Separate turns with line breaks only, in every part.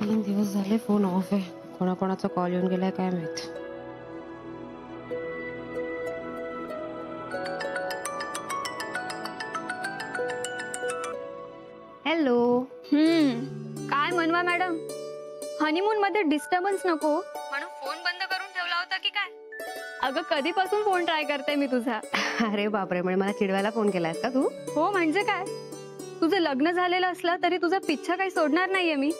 3 दिवस झाले phone of आहे. कोणाकोणाचा कॉल येऊन गेलाय काय माहित. हॅलो.
काय मनवा मॅडम, हनीमून मध्ये डिस्टर्बन्स नको म्हणून फोन बंद करून ठेवला होता की काय? अगं कधीपासून फोन ट्राय करते मी तुझा.
अरे बापरे, म्हणजे मला चिडवायला फोन केलायस का तू?
हो म्हणजे काय, तुझं लग्न झालेलं असलं तरी तुझा पिच्छा काही सोडणार नाहीये मी.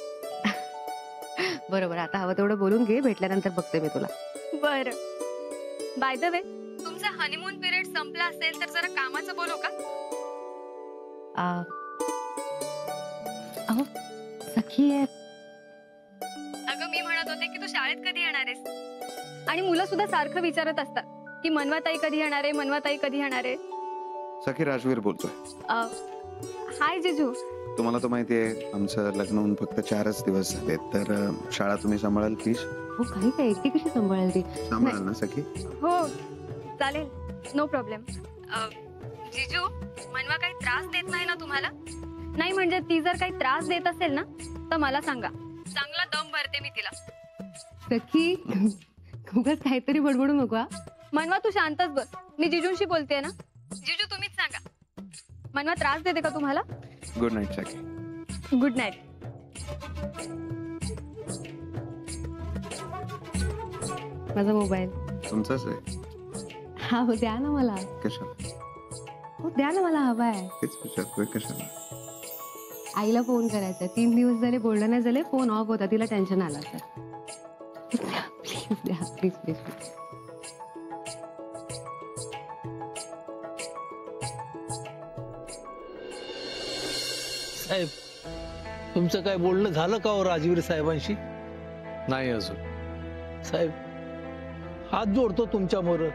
बरोबर, आता हवं तेवढं बोलून घे, भेटल्यानंतर बघते मी तुला.
बरं, बाय द वे तुमचा हनीमून पिरियड संपला असेल तर जरा कामाचं बोलू का?
अहो सखी आहे.
अगं मी म्हणत होते की तू शाळेत कधी येणार आहेस, आणि मुलं सुद्धा सारखं विचारत असतात की मनवाताई कधी येणार आहे, मनवाताई कधी येणार आहे.
सखी, राजवीर बोलतोय.
हाय जिजू.
तुम्हाला तर माहिती आहे आमचं लग्न होऊन फक्त 4च दिवस झाले, तर शाळा तुम्ही सांभाळाल प्लीज?
हो, काही काय एकटी कशी सांभाळेल ती?
सांभाळाल ना सखी?
हो चालेल, नो प्रॉब्लेम. जिजू, मनवा काही त्रास देत नाही ना तुम्हाला? नाही म्हणजे ती जर काही त्रास देत असेल ना तर मला सांगा, चांगला दम भरते मी तिला.
सखी उगाच काहीतरी बडबडू नको हा.
मनवा तू शांतच बस, मी जिजूंशी बोलतेय ना. जिजू तुम्हीच सांगा, मनवा त्रास देते का तुम्हाला?
गुड नाईट सखी.
Good night.
माझा मोबाईल
तुमचाच आहे?
हा हो, द्या ना मला.
कशाला?
हो द्या ना, मला हवाय.
तेच विचारतोय कशाला.
आईला फोन करायचा, 3 दिवस झाले बोलणं नाही झाले, फोन ऑफ होता, तिला टेन्शन आलं तर. प्लीज द्या, प्लीज प्लीज प्लीज.
साहेब, तुमचं काय बोलणं झालं का हो राजवीर साहेबांशी?
नाही अजून.
साहेब, हात जोडतो तुमच्या मोर,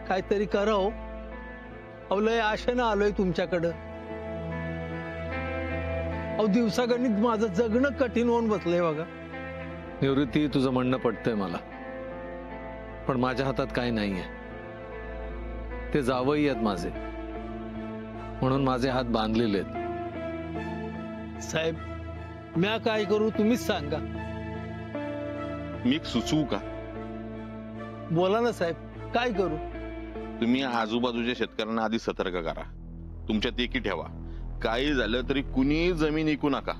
काहीतरी करा हो. अवलय आशेनं आलोय तुमच्याकडं. अहो दिवसागणित माझं जगणं कठीण होऊन बसलंय बघा.
निवृत्ती, तुझं म्हणणं पटतंय मला, पण माझ्या हातात काही नाहीये. ते जावई आहेत माझे, म्हणून माझे हात बांधलेले आहेत.
साहेब, म्या काय करू तुम्हीच सांगा.
मी सुचवू का?
बोला ना साहेब, काय करू?
तुम्ही आजूबाजूच्या शेतकऱ्यांना आधी सतर्क करा, तुमच्यात एकी ठेवा. काही झालं तरी कुणी जमीन विकू नका.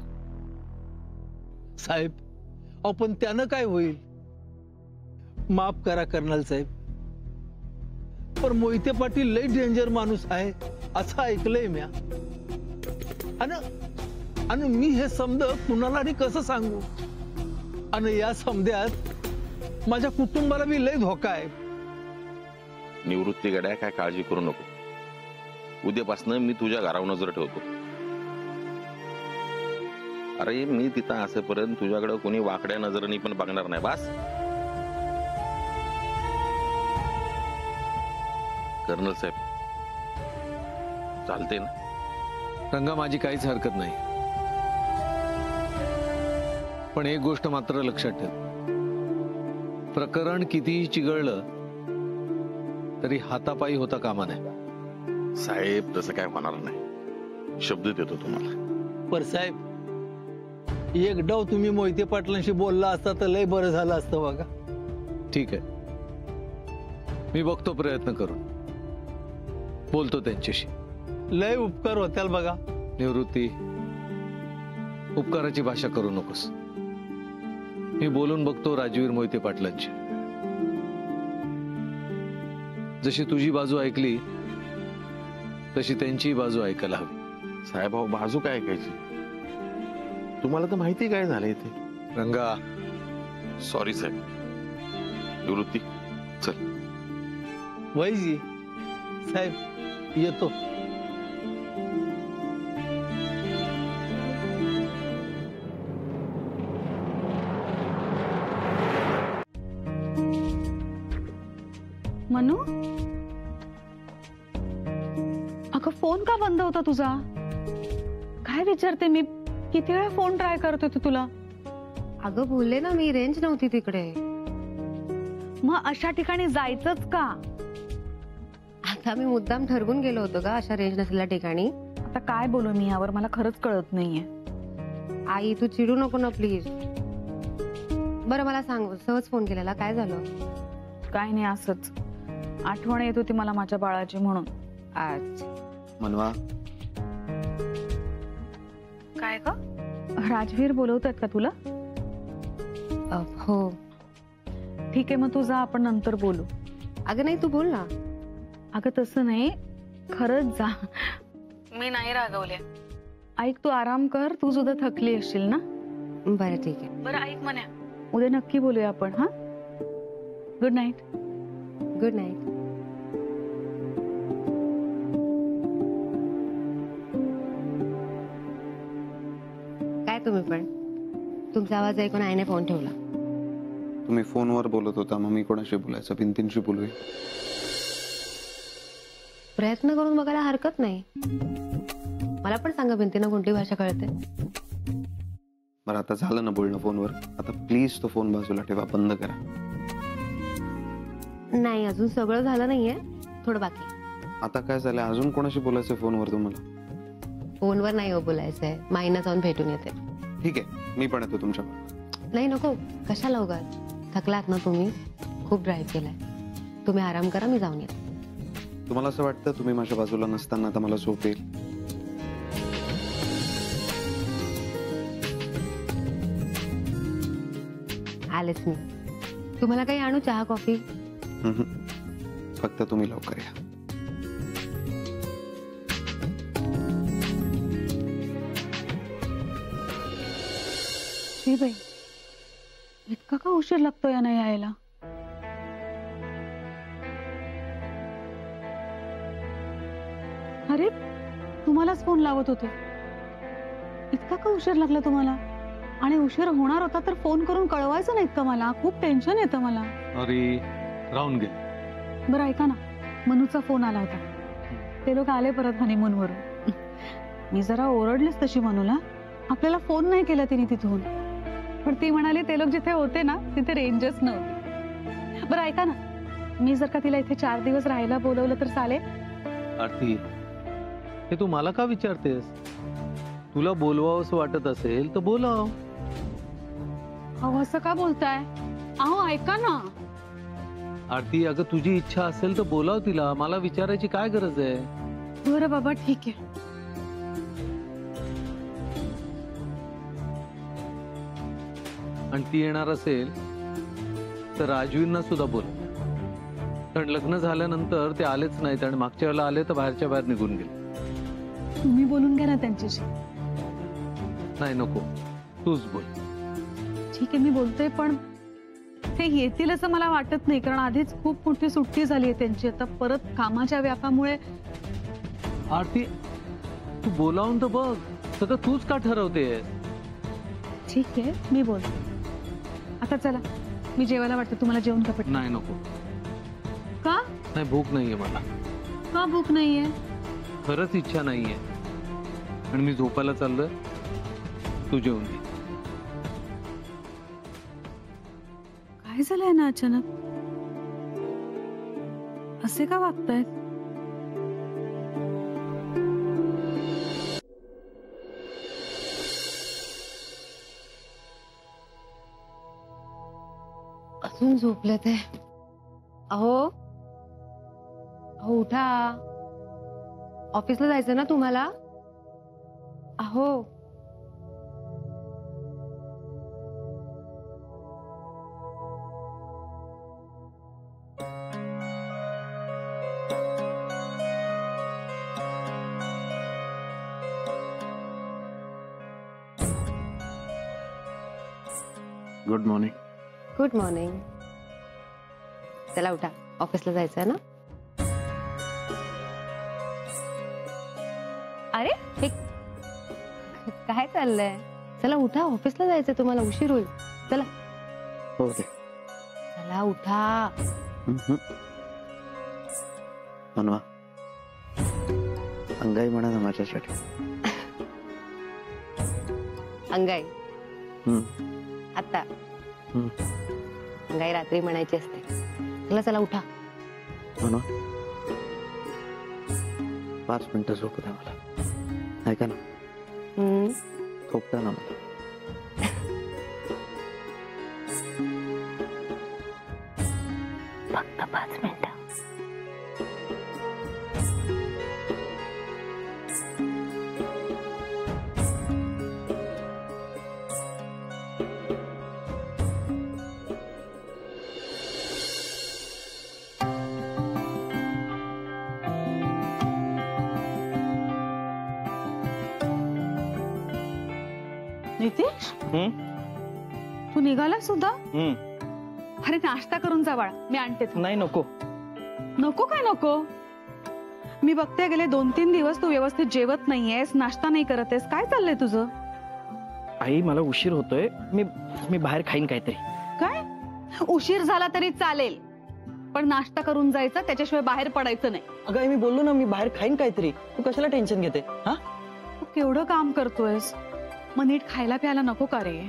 साहेब, अहो पण त्यानं काय होईल? माफ करा कर्नल साहेब, पण मोहिते पाटील लय डेंजर माणूस आहे असं ऐकलंय म्या. आणि मी हे समज कुणाला कसं सांगू? आणि या समध्यात माझ्या कुटुंबाला बी लय धोका आहे.
निवृत्ती गड्या, काय काळजी करू नको. उद्यापासून मी तुझ्या घरावर नजर ठेवतो. अरे मी तिथं असेपर्यंत तुझ्याकडे कोणी वाकड्या नजरेने पण बघणार नाही. बास. कर्नल साहेब, चालते ना?
रंगा, माझी काहीच हरकत नाही, पण एक गोष्ट मात्र लक्षात ठेव. प्रकरण कितीही चिघळलं तरी हातापायी होता कामा नये.
साहेब, तसं काय होणार नाही, शब्द देतो तुम्हाला.
पर साहेब, एक डाव तुम्ही मोहिते पाटलांशी बोलला असता तर लय बरं झालं असतं बघा.
ठीक आहे, मी बघतो प्रयत्न करून, बोलतो त्यांच्याशी.
लय उपकार होत्याल बघा.
निवृत्ती, उपकाराची भाषा करू नकोस. मी बोलून बघतो राजवीर मोहिते पाटलांची. जशी तुझी बाजू ऐकली तशी त्यांची बाजू ऐकायला हवी.
साहेब, अहो बाजू काय ऐकायची? तुम्हाला तर माहिती काय झालं इथे.
रंगा,
सॉरी साहेब. निवृत्ती, चल.
वैजी साहेब, येतो.
मनू, अगं फोन का बंद होता तुझा? काय विचारते मी, किती वेळा फोन ट्राय करत होते तुला.
अगं बोलले ना मी, रेंज नव्हती तिकडे.
मग अशा ठिकाणी जायचंच का?
आता मी मुद्दाम ठरवून गेलो होतो का अशा रेंज नसलेल्या ठिकाणी.
आता काय बोलू मी यावर, मला खरंच कळत नाहीये.
आई तू चिडू नको ना प्लीज. बरं मला सांग, सहज फोन केलेला, काय झालं?
काय नाही, असंच आठवण येत होती मला माझ्या बाळाची म्हणून.
अच्छा.
मनवा,
काय ग, राजवीर बोलवतात का तुला?
हो.
ठीक आहे, मग तू जा, आपण नंतर बोलू.
अगं नाही, तू बोल ना.
अगं तसं नाही, खरंच जा, मी नाही रागवले. ऐक, तू आराम कर, तू सुद्धा थकली असशील ना.
बरं ठीक आहे.
बरं ऐक म्हणे, उद्या नक्की बोलूया आपण. हा, गुड नाईट.
Good night. काय तुम्ही पण, तुमचा आवाज ऐकून आईने फोन ठेवला.
तुम्ही फोनवर बोलत होता, मग मी कोणाशी बोलायचं? भिंतींशी बोलूया.
प्रयत्न करून बघायला हरकत नाही. मला पण सांगा, भिंतींना कोणती भाषा कळते?
बरं आता झालं ना बोलणं फोनवर, आता प्लीज तो फोन बाजूला ठेवा, बंद करा.
नाही, अजून सगळं झालं नाहीये, थोडं बाकी.
आता काय झालं, अजून कोणाशी बोलायचं फोनवर तुम्हाला?
फोनवर नाही हो बोलायचंय, माईना जाऊन भेटून येते.
ठीक आहे, मी पण येतो तुमच्याबरोबर.
नाही नको, कशाला उगाच. थकलात ना तुम्ही, खूप ड्राईव्ह केलाय. तुम्ही आराम करा, मी जाऊन येते.
तुम्हाला असं वाटतं तुम्ही माझ्या बाजूला नसताना आता मला झोप येईल?
आलेच मी. तुम्हाला काही आणू, चहा कॉफी?
फक्त तुम्ही लवकर या.
बाई, इतका का उशीर लागतो या नाही यायला? अरे, तुम्हालाच फोन लावत होते. इतका का उशीर लागला तुम्हाला? आणि उशीर होणार होता तर फोन करून कळवायचं नाहीत का मला? खूप टेन्शन येतं मला.
अरे राहून गे.
बरं ऐका ना, मनूचा फोन आला होता. ते लोक आले परत हनीमून वरून. मी जरा ओरडलीच तशी मनूला, आपल्याला फोन नाही केला तिने तिथून. पण ती म्हणाली ते लोक जिथे होते ना तिथे रेंजच नव्हती. बरं ऐका ना, मी जर का तिला इथे 4 दिवस राहायला बोलवलं तर चालेल?
आरती, हे तू मला का विचारतेस? तुला बोलवावंसं वाटत असेल तर बोलाव.
अहो असं का बोलताय? अहो ऐका ना.
आरती, अगं तुझी इच्छा असेल तर बोलाव तिला, मला विचारायची काय गरज आहे?
बरं बाबा, ठीक आहे.
आणि ती येणार असेल तर राजवीरना सुद्धा बोल. कारण लग्न झाल्यानंतर ते आलेच नाहीत आणि मागच्या वेळेला आले तर बाहेरच्या बाहेर निघून गेले.
तुम्ही बोलून घ्या ना त्यांच्याशी.
नाही नको, तूच बोल.
ठीक आहे, मी बोलते, पण ते येतील असं मला वाटत नाही. कारण आधीच खूप मोठी सुट्टी झाली आहे त्यांची, आता परत कामाच्या व्यापामुळे.
आरती, तू बोलावून तर बघ, सगळं तूच का ठरवते?
ठीक आहे, मी बोलते. आता चला, मी जेवायला वाटतं, तुम्हाला जेवण का पटलं?
नाही नको.
का?
नाही, भूक नाहीये मला.
का भूक नाहीये?
खरंच इच्छा नाहीये आणि मी झोपायला चाललोय. तू जेवून घे.
काय झालंय ना अचानक? असे का वागतायत?
अजून झोपले ते. अहो अहो उठा, ऑफिसला जायचं ना तुम्हाला. अहो
गुड मॉर्निंग.
Good morning. चला उठा, ऑफिसला जायचंय ना. अरे हे काय चाललंय? चला उठा, ऑफिसला जायचंय तुम्हाला, उशीर होईल. चला.
हो दे.
चला उठा.
मनवा, अंगाई म्हणा ना माझ्यासाठी.
अंगाई आता अंगाई रात्री म्हणायची असते. चला चला उठा.
मनवा, 5 मिनिटं झोपू द्या मला. ऐका ना, झोपता ना मला.
फक्त 5 मिनिटं.
नितीश, तू निघाला सुद्धा? अरे नाश्ता करून जा बाळा, मी आणते.
नाही नको.
नको काय नको? मी बघते गेले 2-3 दिवस तू व्यवस्थित जेवत नाहीयेस, नाश्ता नाही करत आहेस. काय चाललंय तुझं?
आई मला उशीर होतोय, मी बाहेर खाईन काहीतरी.
काय उशीर झाला तरी चालेल, पण नाश्ता करून जायचा, त्याच्याशिवाय बाहेर पडायचं नाही.
अगं आई, मी बोललो ना मी बाहेर खाईन काहीतरी. तू कशाला टेन्शन घेते? हा,
तू केवढं काम करतोयस, मग नीट खायला प्यायला नको का रे?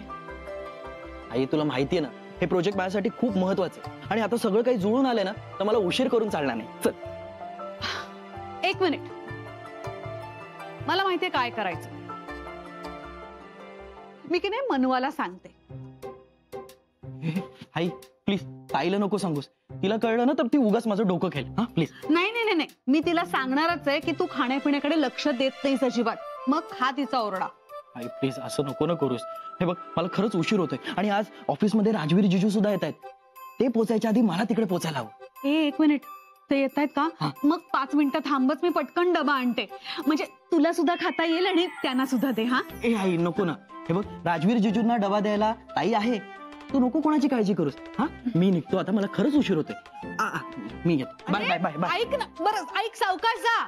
आई तुला माहितीये ना हे प्रोजेक्ट माझ्यासाठी खूप महत्वाचं आहे, आणि आता सगळं काही जुळून आलंय ना तर मला उशीर करून चालणार नाही. चल.
1 मिनिट, मला माहितीये काय करायचं. मी की नाही मनवाला सांगते.
आई प्लीज ताईला नको सांगूस. तिला कळलं ना तर ती उगाच माझं डोकं खेळ. हा प्लीज.
नाही नाही नाही, मी तिला सांगणारच आहे की तू खाण्यापिण्याकडे लक्ष देत नाहीस अजिबात. मग खा तिचा ओरडा.
आई प्लीज असं नको ना करूस. हे बग मला खरंच उशीर होतोय, आणि आज ऑफिसमध्ये राजवीर जिजू सुद्धा येत आहेत. ते पोचायच्या आधी मला तिकडे पोचायला हवं.
1 मिनिट, ते येत आहेत का?
हा.
मग 5 मिनिटं थांबच, मी पटकन डबा आणते. म्हणजे तुला सुद्धा खाता येईल आणि त्यांना सुद्धा दे. हा
ए आई नको ना. हे बघ राजवीर जिजूंना डबा द्यायला ताई आहे, तू नको कोणाची काळजी करूस. हा मी निघतो आता, मला खरंच उशीर होतोय. मी येतो. Bye bye bye bye.
ऐक ना, बरं ऐक, सावकाश जा.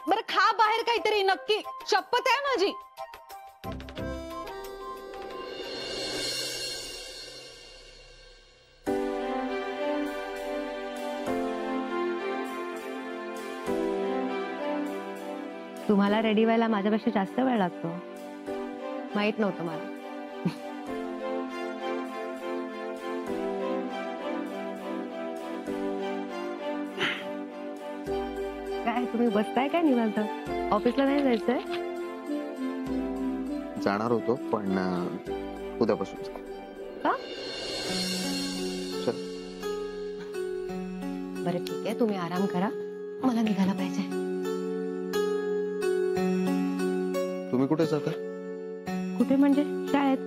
बरं खा बाहेर काहीतरी नक्की, शपथ आहे माझी.
तुम्हाला रेडी व्हायला माझ्यापेक्षा जास्त वेळ लागतो, माहित नव्हतं मला. काय तुम्ही बसताय काय निवांत? ऑफिसला नाही जायचंय?
जाणार होतो पण उद्यापासून.
का?
चल.
बरं ठीक आहे, तुम्ही आराम करा, मला निघायला पाहिजे.
तुम्ही कुठे जाता?
कुठे म्हणजे? शाळेत.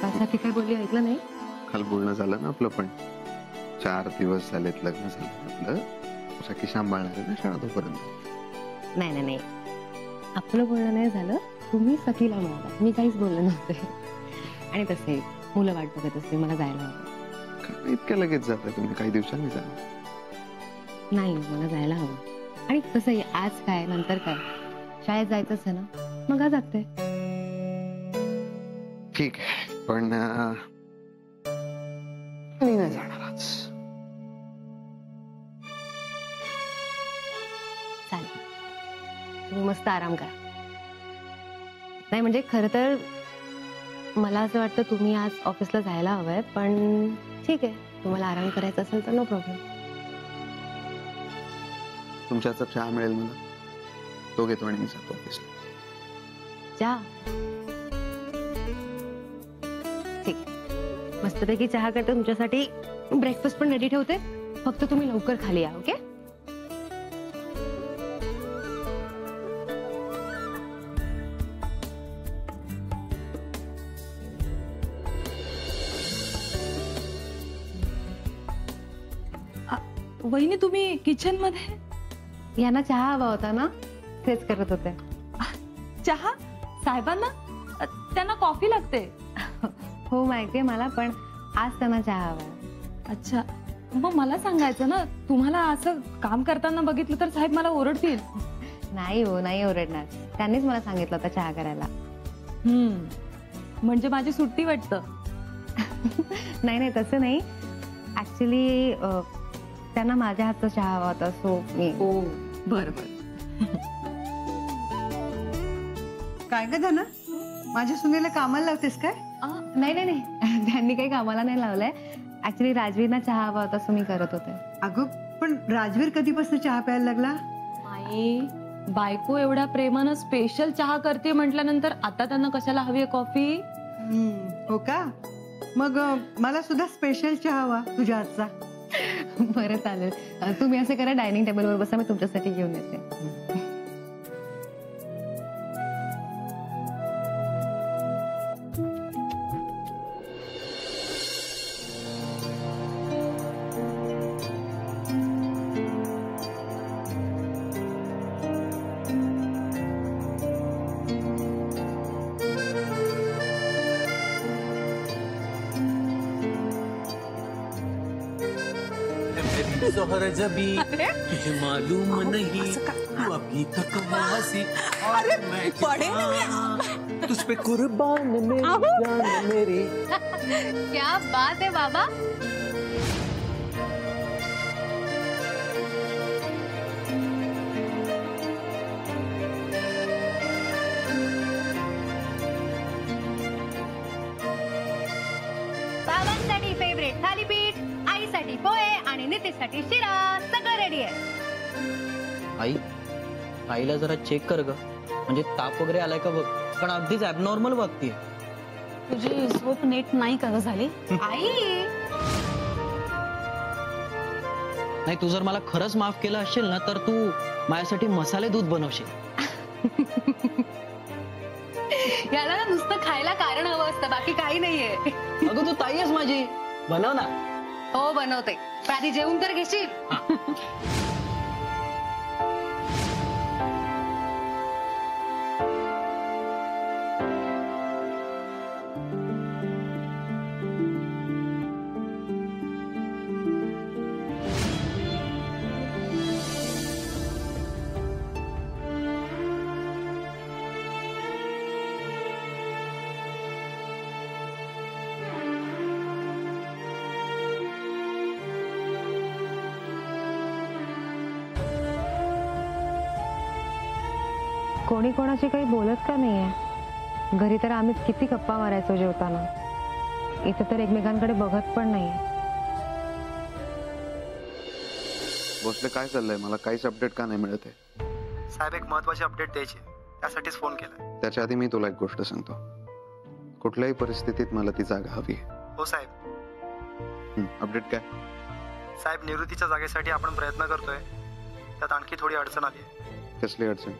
कालसाठी काय बोलली ऐकलं नाही?
काल बोलणं झालं ना आपलं, पण 4 दिवस झालेत लग्न झालं आपलं. सखी सांभाळणार आहे ना शाळा तोपर्यंत.
नाही नाही नाही, आपलं बोलणं नाही झालं. तुम्ही सखीला म्हणाला, मी काहीच बोललं नव्हते. आणि तसे मुलं वाट बघत असते, मला जायला हवं.
काय इतक्या लगेच जाता तुम्ही? काही दिवसांनी जा.
नाही, मला जायला हवं. आणि तसंही आज काय नंतर काय, शाळेत जायचंच आहे ना, मग आज जाते.
ठीक आहे, पण मी नाही जाणार आज.
चालेल, तुम्ही मस्त आराम करा. नाही म्हणजे खरं तर मला असं वाटतं तुम्ही आज ऑफिसला जायला हवंय, पण ठीक आहे, तुम्हाला आराम करायचा असेल तर नो प्रॉब्लेम.
तुमच्याचा चहा मिळेल मला, तो घेतो आणि मी जातो ऑफिसला.
चहा? ठीक आहे, मस्तपैकी चहा करते तुमच्यासाठी. ब्रेकफास्ट पण रेडी ठेवते, फक्त तुम्ही लवकर खाली या. ओके?
वहिनी तुम्ही किचन मध्ये?
यांना चहा हवा होता ना, तेच करत होते.
चहा? साहेबांना? त्यांना कॉफी लागते.
हो माहितीये मला, पण आज त्यांना चहा हवा.
अच्छा, मग मला सांगायचं ना, तुम्हाला असं काम करताना बघितलं तर साहेब मला ओरडतील.
नाही हो, नाही ओरडणार. त्यांनीच मला सांगितलं होतं चहा करायला.
म्हणजे माझी सुट्टी वाटतं.
नाही नाही, तसं नाही. ऍक्च्युली त्यांना माझ्या हातचा चहा हवा होता, सो मी.
बर बर. काय ग धना, माझ्या सुनेला कामाला लावतेस काय?
नाही नाही नाही, त्यांनी काही कामाला नाही लावलंय. ऍक्च्युली राजवीरना चहा हवा होता, सो मी करत होते.
अगं पण राजवीर कधीपासून चहा प्यायला लागला?
आई, बायको एवढ्या प्रेमानं स्पेशल चहा करते म्हटल्यानंतर आता त्यांना कशाला हवी आहे कॉफी?
हो का? मग मला सुद्धा स्पेशल चहा हवा तुझ्या हातचा.
बरं चालेल. तुम्ही असं करा, डायनिंग टेबलवर बसा, मी तुमच्यासाठी घेऊन येते.
जोहर जबी तुझे मालूम नहीं तू अभी तक हंसी और मैं तुझ पे कुर्बान मेरी जान मेरी.
क्या बात है बाबा.
बाबांसाठी फेवरेट थालीपीठ, आईसाठी पोहे आणि नितीशसाठी शिरा, सगळं रेडी आहे.
आई, आईला जरा चेक कर ग, म्हणजे ताप वगैरे आलाय का बघ, पण अगदीच ऍबनॉर्मल वागतीये.
तुझी झोप नेट नाही का ग झाली?
आई
नाही, तू जर मला खरंच माफ केलं असेल ना, तर तू माझ्यासाठी मसाले दूध बनवशील.
याला ना नुसतं खायला कारण हवं असतं, बाकी काही नाहीये.
अगं तू ताई आहेस माझी, बनव ना.
हो बनवते, पण आधी जेवून तर घेशील. कोणी कोणाशी काही बोलत का नाहीये. घरी तर आम्ही किती गप्पा मारायचो जेवताना, इथे तर एकमेकांकडे बघत पण नाहीये.
भोसले काय चाललंय, मला काहीच अपडेट का नाही मिळत आहे.
साहेब, एक महत्वाची अपडेट द्यायची, त्यासाठीच फोन केलाय.
त्याच्या आधी मी तुला एक गोष्ट सांगतो. कुठल्याही परिस्थितीत मला ती जागा हवी आहे.
हो साहेब.
अपडेट काय?
साहेब, निवृत्तीच्या जागेसाठी आपण प्रयत्न करतोय, त्यात आणखी थोडी अडचण आली आहे.
कसली अडचण?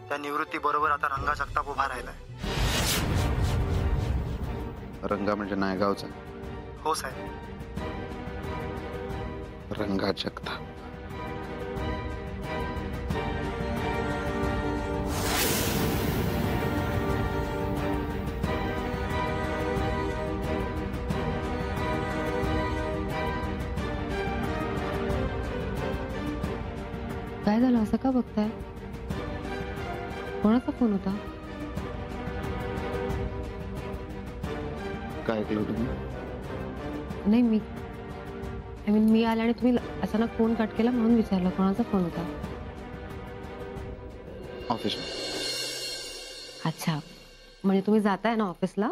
त्या निवृत्ती बरोबर आता रंगा जगताप उभा राहिलाय.
रंगा म्हणजे नायगावचा?
हो साहेब.
रंगा जगताप.
काय झालं, असं का बघताय? कोणाचा फोन होता?
काय ऐकलं तुम्ही?
नाही, मी आले आणि तुम्ही अचानक फोन कट केला म्हणून विचारलं कोणाचा फोन होता.
ऑफिस.
अच्छा, म्हणजे तुम्ही जाताय ना ऑफिसला?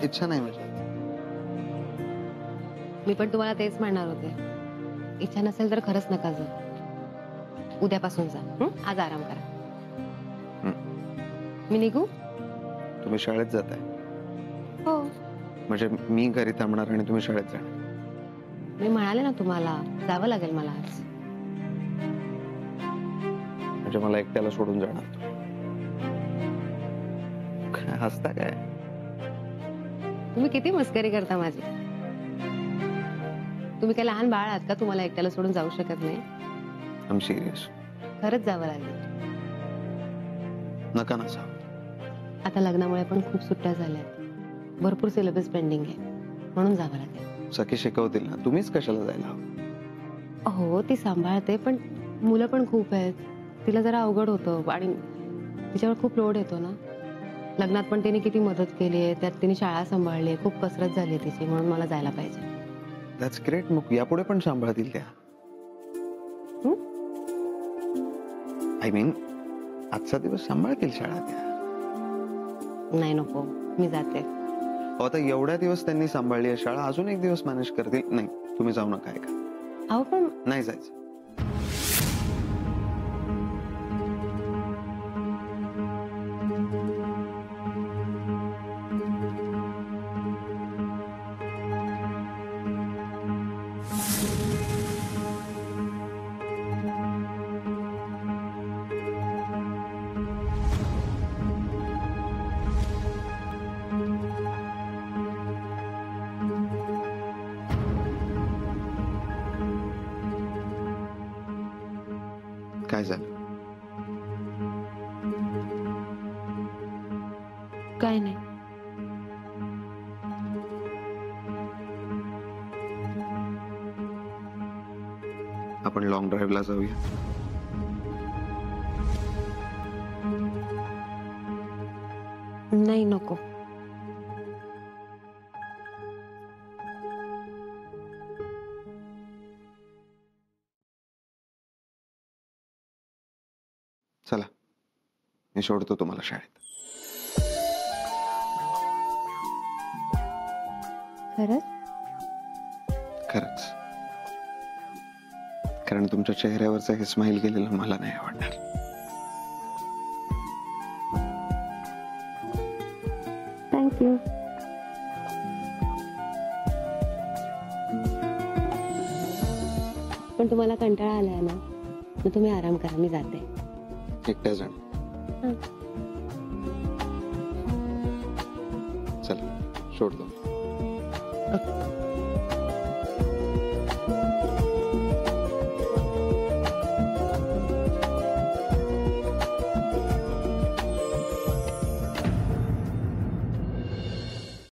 इच्छा नाही माझी.
मी पण तुम्हाला तेच म्हणणार होते, इच्छा नसेल तर खरंच नका जा. उद्यापासून जा. आज आराम करा. मी निघू?
तुम्ही शाळेत जाताय?
हो.
म्हणजे मी घरी थांबणार आणि तुम्ही शाळेत जाणार?
मी म्हणाले ना तुम्हाला, जावं लागेल मला आज.
म्हणजे मला एकट्याला सोडून जाणार? काय हसता काय?
तुम्ही किती मस्करी करता माझी. तुम्ही काय लहान बाळ आहात का, तुम्हाला एकट्याला सोडून जाऊ शकत नाही?
I am serious.
खरंच जावं लागेल.
नका ना जाऊ.
आता लग्नामुळे पण खूप सुट्ट्या झाल्या, भरपूर सिलेबस पेंडिंग आहे, म्हणून जावं लागेल.
सखी शिकवतील ना, तुम्हीच कशाला जायला?
हो, ती सांभाळते, पण मुलं पण खूप आहेत, तिला जरा अवघड होतं आणि तिच्यावर खूप लोड येतो ना. लग्नात पण तिने किती मदत केली आहे, त्यात तिने शाळा सांभाळली आहे, खूप कसरत झाली आहे तिची, म्हणून मला जायला पाहिजे.
That's great. मग यापुढे पण सांभाळतील त्या? आय मीन आजचा दिवस सांभाळतील शाळा त्या?
नाही, नको, मी जाते.
आता एवढ्या दिवस त्यांनी सांभाळली आहे शाळा, अजून एक दिवस मॅनेज करतील. नाही, तुम्ही जाऊ नका. का
अहो पण
नाही जायचं. काय झालं?
काय नाही.
आपण लॉंग ड्राईव्हला जाऊया.
नाही, नको.
चला, मी सोडतो तुम्हाला शाळेत.
खरंच?
खरंच. कारण तुमच्या चेहऱ्यावरचं हे स्माइल गेलेलं मला नाही आवडणार.
थँक्यू. पण तुम्हाला कंटाळा आलाय ना, मग तुम्ही आराम करा, मी जाते.
एकट्या जण.
हं.
चला, सोडतो.
ओके.